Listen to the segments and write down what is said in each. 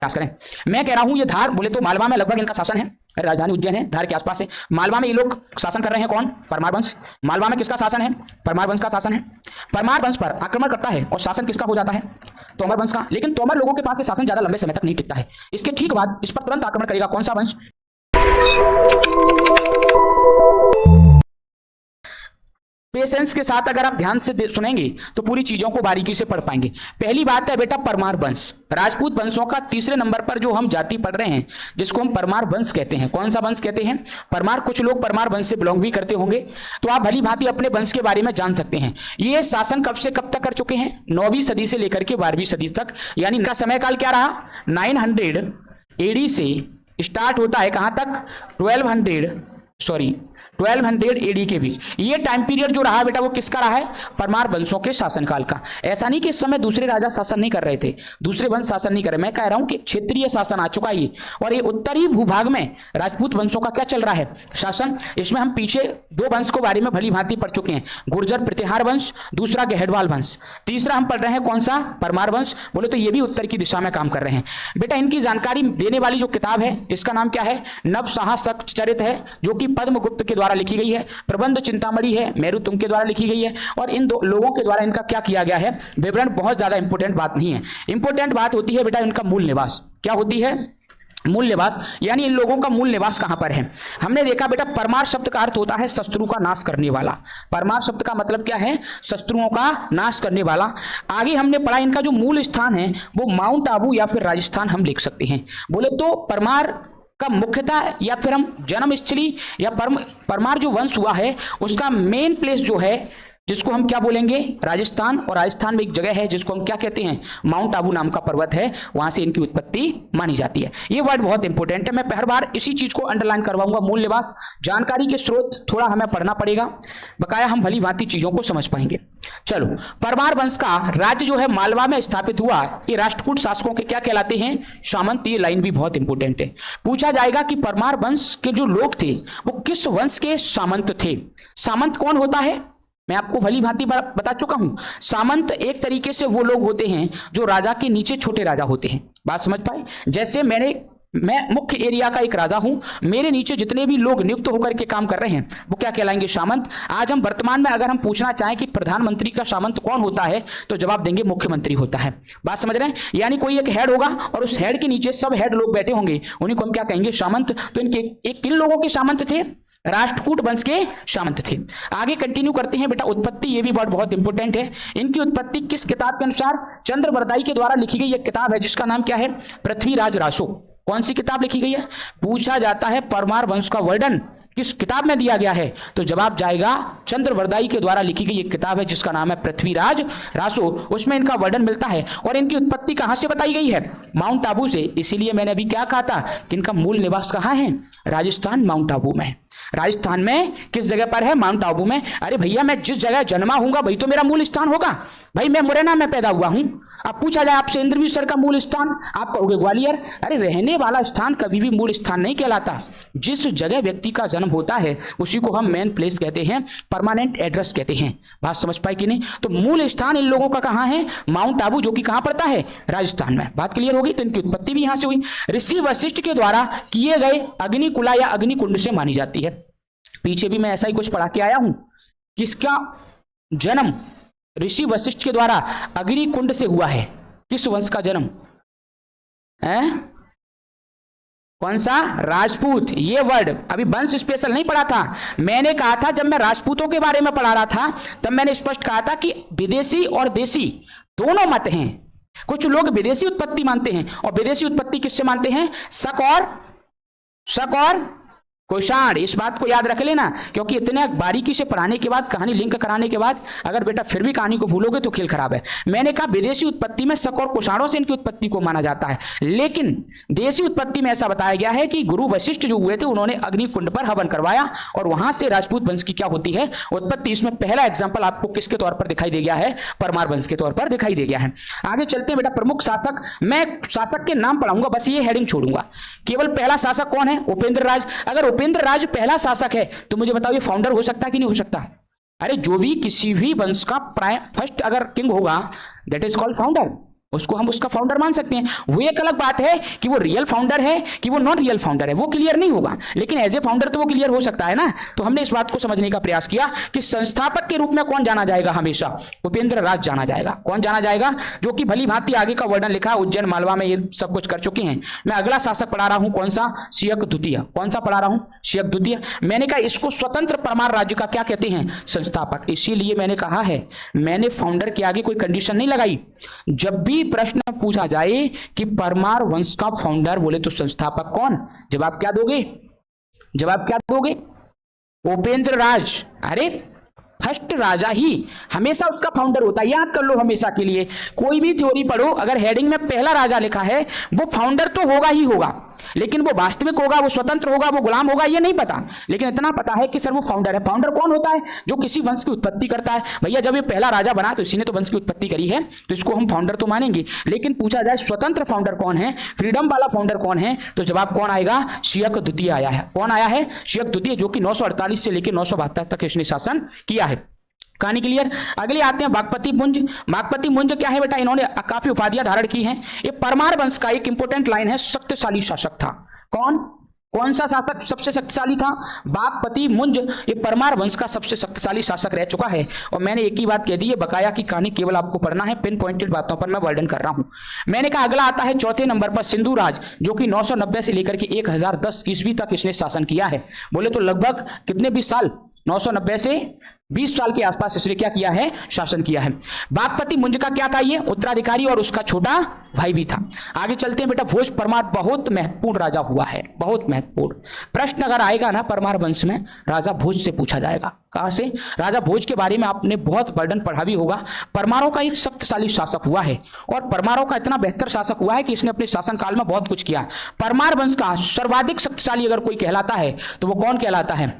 प्रयास करें। मैं कह रहा हूं ये धार बोले तो मालवा में लगभग इनका शासन है, राजधानी उज्जैन है, धार के आसपास है। मालवा में ये लोग शासन कर रहे हैं, कौन? परमार वंश। मालवा में किसका शासन है? परमार वंश का शासन है। परमार वंश पर आक्रमण करता है और शासन किसका हो जाता है? तोमर वंश का। लेकिन तोमर लोगों के पास से शासन ज्यादा लंबे समय तक नहीं टिकता है। इसके ठीक बाद इस पर तुरंत आक्रमण करेगा कौन सा वंश? पेशेंस के साथ अगर आप ध्यान से सुनेंगे तो पूरी चीजों को बारीकी से पढ़ पाएंगे। पहली बात है बेटा परमार वंश, राजपूत वंशों का तीसरे नंबर पर जो हम जाति पढ़ रहे हैं जिसको हम परमार वंश कहते हैं। कौन सा वंश कहते हैं? परमार। कुछ लोग परमार वंश से बिलोंग भी करते होंगे, तो आप भली भांति अपने वंश के बारे में जान सकते हैं। ये शासन कब से कब तक कर चुके हैं? 9वीं सदी से लेकर के 12वीं सदी तक, यानी इनका समयकाल क्या रहा? 900 AD से स्टार्ट होता है, कहां तक? 1200 AD के बीच। ये टाइम पीरियड जो रहा बेटा वो किसका रहा है? परमार वंशों के शासनकाल का। ऐसा नहीं कि इस समय दूसरे राजा शासन नहीं कर रहे थे, दूसरे वंश शासन नहीं कर रहे। मैं कह रहा हूं कि क्षेत्रीय शासन आ चुका है और ये उत्तरी भूभाग में राजपूत वंशों का क्या चल रहा है? शासन। इसमें हम पीछे दो वंश को बारे में भली भांति पढ़ चुके हैं, गुर्जर प्रतिहार वंश, दूसरा गहडवाल वंश, तीसरा हम पढ़ रहे हैं कौन सा? परमार वंश। बोले तो ये भी उत्तर की दिशा में काम कर रहे हैं। बेटा इनकी जानकारी देने वाली जो किताब है इसका नाम क्या है? नवसाहसक चरित है, जो कि पद्मगुप्त के द्वारा लिखी गई है। प्रबंध चिंतामणि है, मेरुतुंग के द्वारा लिखी गई है। और इन दो लोगों के द्वारा इनका क्या किया गया है? विवरण। बहुत ज्यादा इंपॉर्टेंट बात नहीं है, इंपॉर्टेंट बात होती है बेटा इनका मूल निवास। क्या होती है? मूल निवास, यानी इन लोगों का मूल निवास कहां पर है? हमने देखा बेटा परमार शब्द का अर्थ होता है शत्रु का नाश करने वाला। परमार शब्द का मतलब क्या है? शत्रुओं का नाश करने वाला। आगे हमने पढ़ा इनका जो मूल स्थान है वो माउंट आबू या फिर राजस्थान हम लिख सकते हैं। बोले तो परमार का मुख्यतः या फिर हम जन्मस्थली या परमार जो वंश हुआ है उसका मेन प्लेस जो है जिसको हम क्या बोलेंगे? राजस्थान। और राजस्थान में एक जगह है जिसको हम क्या कहते हैं? माउंट आबू नाम का पर्वत है, वहां से इनकी उत्पत्ति मानी जाती है। ये वर्ड बहुत इंपॉर्टेंट है, मैं हर बार इसी चीज को अंडरलाइन करवाऊंगा। मूल निवास, जानकारी के स्रोत थोड़ा हमें पढ़ना पड़ेगा, बकाया हम भली भांति चीजों को समझ पाएंगे। चलो, परमार वंश का राज्य जो है मालवा में स्थापित हुआ। ये राष्ट्रकूट शासकों के क्या कहलाते हैं? सामंत। ये लाइन भी बहुत इंपॉर्टेंट है, पूछा जाएगा कि परमार वंश के जो लोग थे वो किस वंश के सामंत थे? सामंत कौन होता है? मैं आपको भली भांति बता चुका हूं। सामंत एक तरीके से वो लोग होते हैं जो राजा के नीचे छोटे राजा होते हैं। बात समझ पाए? जैसे मैं मुख्य एरिया का एक राजा हूं, मेरे नीचे जितने भी लोग नियुक्त होकर के काम कर रहे हैं वो क्या कहलाएंगे? सामंत। आज हम वर्तमान में अगर हम पूछना चाहें कि प्रधानमंत्री का सामंत कौन होता है तो जवाब देंगे मुख्यमंत्री होता है। बात समझ रहे हैं? यानी कोई एक हेड होगा और उस हेड के नीचे सब हेड लोग बैठे होंगे, उन्हीं को हम क्या कहेंगे? सामंत। तो इनके एक किन लोगों के सामंत थे? राष्ट्रकूट वंश के सामंत थे। आगे कंटिन्यू करते हैं बेटा। उत्पत्ति, ये भी बहुत इंपॉर्टेंट है। इनकी उत्पत्ति किस किताब के अनुसार? चंद्रवरदाई के द्वारा लिखी गई एक किताब है जिसका नाम क्या है? पृथ्वीराज रासो। कौन सी किताब लिखी गई है? पूछा जाता है परमार वंश का वर्णन किस किताब में दिया गया है तो जवाब जाएगा चंद्रवरदाई के द्वारा लिखी गई एक किताब है जिसका नाम है पृथ्वीराज रासो। उसमें इनका वर्णन मिलता है। और इनकी उत्पत्ति कहां से बताई गई है? माउंट आबू से। इसीलिए मैंने अभी क्या कहा था कि इनका मूल निवास कहां है? राजस्थान, माउंट आबू में। राजस्थान में किस जगह पर है? माउंट आबू में। अरे भैया मैं जिस जगह जन्मा हूंगा वही तो मेरा मूल स्थान होगा। भाई मैं मुरैना में पैदा हुआ हूं। अब पूछा जाए आपसे इंद्रवीर सर का मूल स्थान, आप कहोगे ग्वालियर। अरे रहने वाला स्थान कभी भी मूल स्थान नहीं कहलाता। जिस जगह व्यक्ति का जन्म होता है उसी को हम मेन प्लेस कहते हैं, परमानेंट एड्रेस कहते हैं। बात समझ पाए कि नहीं? तो मूल स्थान इन लोगों का कहां है? माउंट आबू, जो कि कहां पड़ता है? राजस्थान में। बात क्लियर होगी? तो इनकी उत्पत्ति भी यहां से हुई। ऋषि वशिष्ठ के द्वारा किए गए अग्निकुला या अग्निकुंड से मानी जाती है। पीछे भी मैं ऐसा ही कुछ पढ़ा के आया हूं। किसका जन्म ऋषि वशिष्ठ के द्वारा अग्निकुंड से हुआ है? किस वंश का जन्म है? कौन सा? राजपूत। ये वर्ड अभी वंश स्पेशल नहीं पढ़ा था। मैंने कहा था जब मैं राजपूतों के बारे में पढ़ा रहा था तब मैंने स्पष्ट कहा था कि विदेशी और देशी दोनों मत हैं। कुछ लोग विदेशी उत्पत्ति मानते हैं और विदेशी उत्पत्ति किससे मानते हैं? शक और कोषाण। इस बात को याद रख लेना, क्योंकि इतने बारीकी से पढ़ाने के बाद, कहानी लिंक कराने के बाद अगर बेटा फिर भी कहानी को भूलोगे तो खेल खराब है। मैंने कहा विदेशी उत्पत्ति में शक और कोषाणों से इनकी उत्पत्ति को माना जाता है, लेकिन देशी उत्पत्ति में ऐसा बताया गया है कि गुरु वशिष्ठ जो हुए थे उन्होंने अग्निकुंड पर हवन करवाया और वहां से राजपूत वंश की क्या होती है? उत्पत्ति। इसमें पहला एग्जाम्पल आपको किसके तौर पर दिखाई दे गया है? परमार वंश के तौर पर दिखाई दे गया है। आगे चलते हैं बेटा। प्रमुख शासक, मैं शासक के नाम पढ़ाऊंगा, बस ये हेडिंग छोड़ूंगा। केवल पहला शासक कौन है? उपेंद्र राज। अगर उपेंद्र राज पहला शासक है तो मुझे बताओ ये फाउंडर हो सकता है कि नहीं हो सकता? अरे जो भी किसी भी वंश का फर्स्ट अगर किंग होगा दैट इज कॉल्ड फाउंडर। उसको हम उसका फाउंडर मान सकते हैं। वो एक अलग बात है कि वो रियल फाउंडर है कि वो नॉन रियल फाउंडर है, वो क्लियर नहीं होगा, लेकिन एज ए फाउंडर तो वो क्लियर हो सकता है ना। तो हमने इस बात को समझने का प्रयास किया कि संस्थापक के रूप में कौन जाना जाएगा, हमेशा उपेंद्र राज जाना जाएगा। कौन जाना जाएगा? जो कि भली भांति आगे का वर्णन लिखा, उज्जैन मालवा में ये सब कुछ कर चुके हैं। मैं अगला शासक पढ़ा रहा हूं, कौन सा? सियक द्वितीय। कौन सा पढ़ा रहा हूं? सियक द्वितीय। मैंने कहा इसको स्वतंत्र परमार राज्य का क्या कहते हैं? संस्थापक। इसीलिए मैंने कहा है, मैंने फाउंडर के आगे कोई कंडीशन नहीं लगाई। जब भी प्रश्न पूछा जाए कि परमार वंश का फाउंडर बोले तो संस्थापक कौन, जवाब क्या दोगे? जवाब क्या दोगे? उपेंद्र राज। अरे फर्स्ट राजा ही हमेशा उसका फाउंडर होता है, याद कर लो हमेशा के लिए। कोई भी थ्योरी पढ़ो, अगर हेडिंग में पहला राजा लिखा है वो फाउंडर तो होगा ही होगा, लेकिन वो वास्तविक होगा, वो स्वतंत्र होगा, वो गुलाम होगा, ये नहीं पता। लेकिन इतना पता है कि सर वो फाउंडर है। फाउंडर कौन होता है? जो किसी वंश की उत्पत्ति करता है। भैया जब ये पहला राजा बना तो इसी ने तो वंश की उत्पत्ति करी है, तो इसको हम फाउंडर तो मानेंगे। लेकिन पूछा जाए स्वतंत्र फाउंडर कौन है, फ्रीडम वाला फाउंडर कौन है, तो जवाब कौन आएगा? सियक द्वितीय आया है। कौन आया है? सियक द्वितीय, जो कि 948 से लेकर 972 तक इसने शासन किया है। कहानी क्लियर? अगले आते हैं बागपति मुंज। बागपति मुंज क्या है बेटा? इन्होंने काफी उपाधियां धारण की हैं। ये परमार वंश का एक इंपॉर्टेंट लाइन है, शक्तिशाली शासक था। कौन सा शासक सबसे शक्तिशाली था? बागपति मुंज। ये परमार वंश का सबसे शक्तिशाली शासक रह चुका है। और मैंने एक ही बात कह दी है, बकाया की कहानी केवल आपको पढ़ना है, पिन पॉइंटेड बातों पर मैं वर्णन कर रहा हूं। मैंने कहा अगला आता है चौथे नंबर पर सिंधु राज, जो कि 990 से लेकर के 1010 ईस्वी तक इसने शासन किया है। बोले तो लगभग कितने 20 साल, 990 से 20 साल के आसपास इसने क्या किया है? शासन किया है। बागपति मुंज का क्या था? ये उत्तराधिकारी और उसका छोटा भाई भी था। आगे चलते हैं बेटा। भोज परमार बहुत महत्वपूर्ण राजा हुआ है, बहुत महत्वपूर्ण। प्रश्न अगर आएगा ना परमार वंश में, राजा भोज से पूछा जाएगा। कहां से? राजा भोज के बारे में आपने बहुत वर्णन पढ़ा भी होगा। परमारों का एक शक्तिशाली शासक हुआ है, और परमारों का इतना बेहतर शासक हुआ है कि इसने अपने शासनकाल में बहुत कुछ किया। परमार वंश का सर्वाधिक शक्तिशाली अगर कोई कहलाता है तो वो कौन कहलाता है?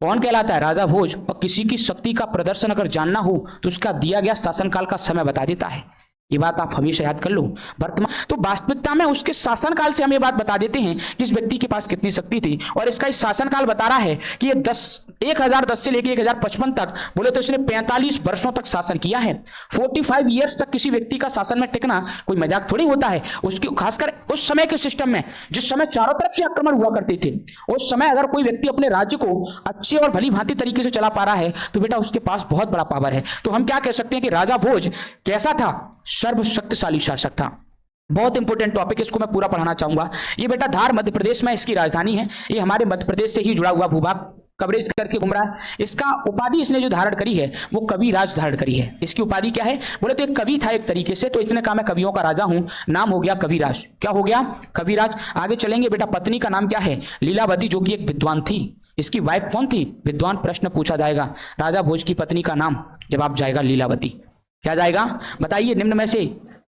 कौन कहलाता है? राजा भोज। और किसी की शक्ति का प्रदर्शन अगर जानना हो तो उसका दिया गया शासनकाल का समय बता देता है। ये बात आप हमेशा याद कर लो। वर्तमान तो वास्तविकता में उसके शासनकाल से हम ये बात बता देते हैं कि इस व्यक्ति के पास कितनी शक्ति थी, और इसका इस शासनकाल बता रहा है कि ये 1010 से लेकर 1055 तक, बोले तो इसने 45 वर्षों तक शासन किया है। 45 ईयर्स तक किसी व्यक्ति का शासन में टिकना कोई मजाक थोड़ी होता है। उसकी खासकर उस समय के सिस्टम में, जिस समय चारों तरफ से आक्रमण हुआ करते थे, उस समय अगर कोई व्यक्ति अपने राज्य को अच्छे और भली भांति तरीके से चला पा रहा है तो बेटा उसके पास बहुत बड़ा पावर है। तो हम क्या कह सकते हैं कि राजा भोज कैसा था? सर्वशक्तिशाली शासक था। बहुत इंपॉर्टेंट टॉपिक, इसको मैं पूरा पढ़ाना चाहूंगा। ये बेटा धार मध्य प्रदेश में इसकी राजधानी है। ये हमारे मध्य प्रदेश से ही जुड़ा हुआ भूभाग कवरेज करके घूम रहा है। इसका उपाधि इसने जो धारण करी है वो कविराज धारण करी है। इसकी उपाधि क्या है? बोले तो एक कवि था एक तरीके से, तो इसने कहा मैं कवियों का राजा हूं, नाम हो गया कविराज। क्या हो गया? कविराज। आगे चलेंगे बेटा। पत्नी का नाम क्या है? लीलावती, जो कि एक विद्वान थी। इसकी वाइफ कौन थी? विद्वान। प्रश्न पूछा जाएगा राजा भोज की पत्नी का नाम, जवाब जाएगा लीलावती। क्या जाएगा? बताइए निम्न में से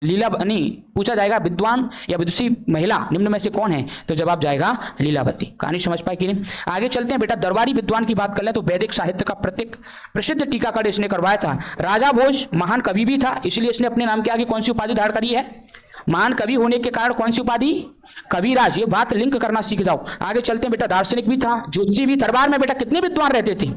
नहीं पूछा जाएगा विद्वान या विदुषी महिला निम्न में से कौन है, तो जवाब जाएगा लीलावती। कहानी समझ पाए कि नहीं? आगे चलते हैं बेटा। दरबारी विद्वान की बात कर ले तो वैदिक साहित्य का प्रसिद्ध टीकाकरण इसने करवाया था। राजा भोज महान कवि भी था, इसलिए इसने अपने नाम के आगे कौन सी उपाधि धारण करी है? महान कवि होने के कारण कौन सी उपाधि? कविराज। ये बात लिंक करना सीख जाओ। आगे चलते हैं बेटा। दार्शनिक भी था, ज्योतिषी भी। दरबार में बेटा कितने विद्वान रहते थे?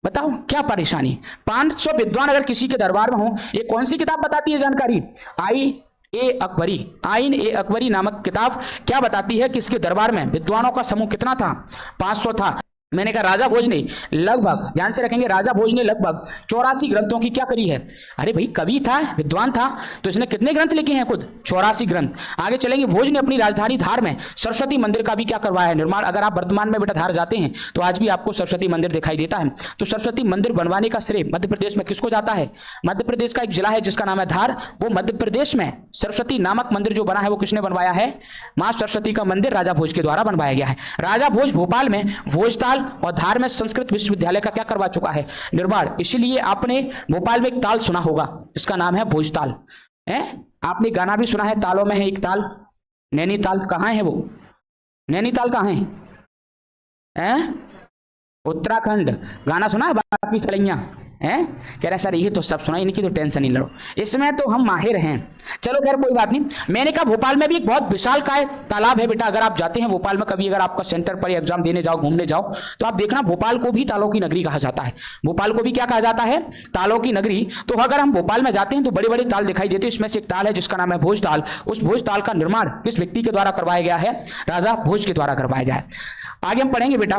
बताओ क्या परेशानी? 500 विद्वान अगर किसी के दरबार में हो। ये कौन सी किताब बताती है जानकारी? आईन ए अकबरी नामक किताब क्या बताती है कि इसके दरबार में विद्वानों का समूह कितना था? 500 था। मैंने कहा राजा भोज ने लगभग, ध्यान से रखेंगे, राजा भोज ने लगभग 84 ग्रंथों की क्या करी है? अरे भाई कवि था, विद्वान था, तो इसने कितने ग्रंथ लिखे हैं? खुद 84 ग्रंथ। आगे चलेंगे। भोज ने अपनी राजधानी धार में सरस्वती मंदिर का भी क्या करवाया है? निर्माण। अगर आप वर्तमान में बेटा धार जाते हैं तो आज भी आपको सरस्वती मंदिर दिखाई देता है। तो सरस्वती मंदिर बनवाने का श्रेय मध्य प्रदेश में किसको जाता है? मध्य प्रदेश का एक जिला है जिसका नाम है धार, वो मध्य प्रदेश में सरस्वती नामक मंदिर जो बना है वो किसने बनवाया है? मां सरस्वती का मंदिर राजा भोज के द्वारा बनवाया गया है। राजा भोज भोपाल में भोजताल और धार में संस्कृत विश्वविद्यालय का क्या करवा चुका है? निर्माण। इसीलिए आपने भोपाल में एक ताल सुना होगा, इसका नाम है भोजताल। आपने गाना भी सुना है, तालों में है एक ताल, नैनीताल। कहां है वो? नैनीताल कहां है? उत्तराखंड। गाना सुना है बाकी सलैया हैं? कह रहे सर ये तो सब सुना, इनकी तो टेंशन नहीं लो, इसमें तो हम माहिर हैं। चलो खैर कोई बात नहीं। मैंने कहा भोपाल में भी एक बहुत विशालकाय तालाब है बेटा, अगर आप जाते हैं भोपाल में कभी, अगर आपका सेंटर पर एग्जाम देने जाओ, घूमने जाओ, तो आप देखना भोपाल को भी तालों की नगरी कहा जाता है। भोपाल को भी क्या कहा जाता है? तालों की नगरी। तो अगर हम भोपाल में जाते हैं तो बड़े बड़े ताल दिखाई देते हैं, इसमें से एक ताल है जिसका नाम है भोज ताल। उस भोज ताल का निर्माण किस व्यक्ति के द्वारा करवाया गया है? राजा भोज के द्वारा करवाया गया है। आगे हम पढ़ेंगे बेटा,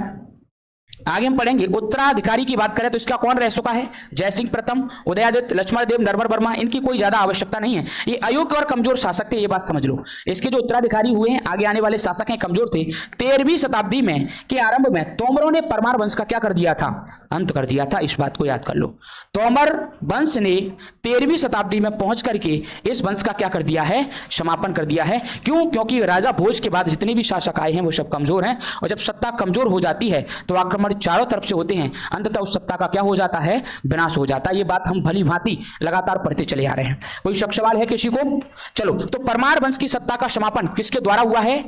आगे हम पढ़ेंगे उत्तराधिकारी की बात करें तो इसका कौन रह चुका है? जयसिंह प्रथम, उदयादित्य, लक्ष्मण देव, नरवर वर्मा, इनकी कोई ज्यादा आवश्यकता नहीं है, ये अयोग्य और कमजोर शासक थे, ये बात समझ लो। इसके जो उत्तराधिकारी हुए हैं, आगे आने वाले शासक हैं, कमजोर थे। 13वीं शताब्दी में के आरंभ में तोमरों ने परमार वंश का क्या कर दिया था? अंत कर दिया था, इस बात को याद कर लो। तोमर वंश ने 13वीं शताब्दी में पहुंच करके इस वंश का क्या कर दिया है? समापन कर दिया है। क्यों? क्योंकि राजा भोज के बाद जितने भी शासक आए हैं वो सब कमजोर हैं, और जब सत्ता कमजोर हो जाती है तो आक्रमण चारों तरफ से होते हैं, अंततः उस सत्ता का क्या हो जाता है? विनाश हो जाता है। ये बात हम भली भांति लगातार पढ़ते चले आ रहे हैं। कोई शक सवाल है किसी को? चलो, तो परमार वंश की सत्ता का समापन किसके द्वारा हुआ है?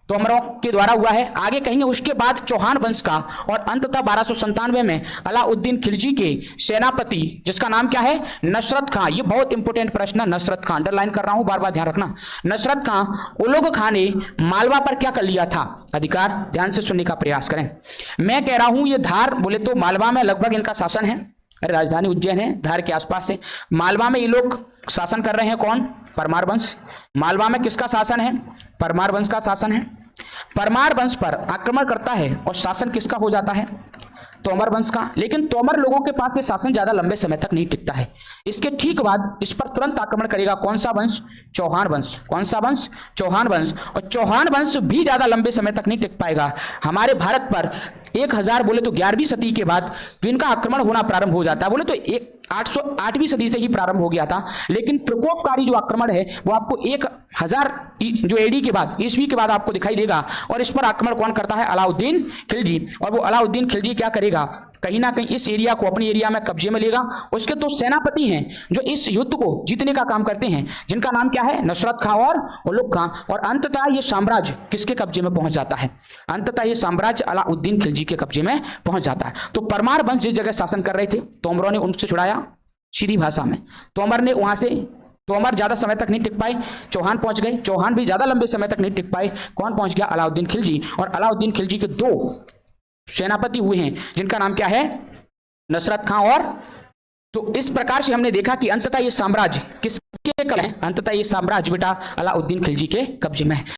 तोमरों के द्वारा हुआ है। आगे कहेंगे उसके बाद चौहान वंश का, और अंततः 1297 में अलाउद्दीन खिलजी के सेनापति जिसका नाम क्या है? नसरत खां। ये बहुत इंपॉर्टेंट प्रश्न है, नसरत खां अंडरलाइन कर रहा हूं, बार बार ध्यान रखना। नसरत खां उलुग खां ने मालवा पर क्या कर लिया था? अधिकार। ध्यान से सुनने का प्रयास करें। मैं कह रहा हूं ये धार बोले तो मालवा में लगभग इनका शासन है, राजधानी उज्जैन है, धार के आसपास है। मालवा में ये लोग शासन कर रहे हैं, कौन? परमार वंश। मालवा में किसका शासन है? परमार वंश का शासन है। परमार वंश पर आक्रमण करता है और शासन किसका हो जाता है? तोमर वंश का। लेकिन तोमर लोगों के पास ये शासन ज्यादा लंबे समय तक नहीं टिकता है। इसके ठीक बाद इस पर तुरंत आक्रमण करेगा कौन सा वंश? चौहान वंश। कौन सा वंश? चौहान वंश। और चौहान वंश भी ज्यादा लंबे समय तक नहीं टिक पाएगा। हमारे भारत पर 1000 बोले तो 11वीं सदी के बाद इनका आक्रमण होना प्रारंभ हो जाता है। बोले तो 808वीं सदी से ही प्रारंभ हो गया था, लेकिन प्रकोपकारी जो आक्रमण है वो आपको 1000 जो एडी के बाद, ईस्वी के बाद आपको दिखाई देगा। और इस पर आक्रमण कौन करता है? अलाउद्दीन खिलजी। और वो अलाउद्दीन खिलजी क्या करेगा? कहीं ना कहीं इस एरिया को अपनी एरिया में कब्जे में लेगा। उसके तो सेनापति हैं जो इस युद्ध को जीतने का काम करते हैं, जिनका नाम क्या है? नसरत खां और उलुग खां। और अंततः ये साम्राज्य किसके कब्जे में पहुंच जाता है? अंततः ये साम्राज्य अलाउद्दीन खिलजी के कब्जे में पहुंच जाता है। तो परमार वंश जिस जगह शासन कर रहे थे, तोमरों ने उनसे छुड़ाया। सीधी भाषा में तोमर ने वहां से, तोमर ज्यादा समय तक नहीं टिक पाए, चौहान पहुंच गए। चौहान भी ज्यादा लंबे समय तक नहीं टिक पाए। कौन पहुंच गया? अलाउद्दीन खिलजी। और अलाउद्दीन खिलजी के 2 सेनापति हुए हैं जिनका नाम क्या है? नसरत खां। और तो इस प्रकार से हमने देखा कि अंततः ये साम्राज्य किसके कब्जे में है? अंततः ये साम्राज्य बेटा अलाउद्दीन खिलजी के कब्जे में है।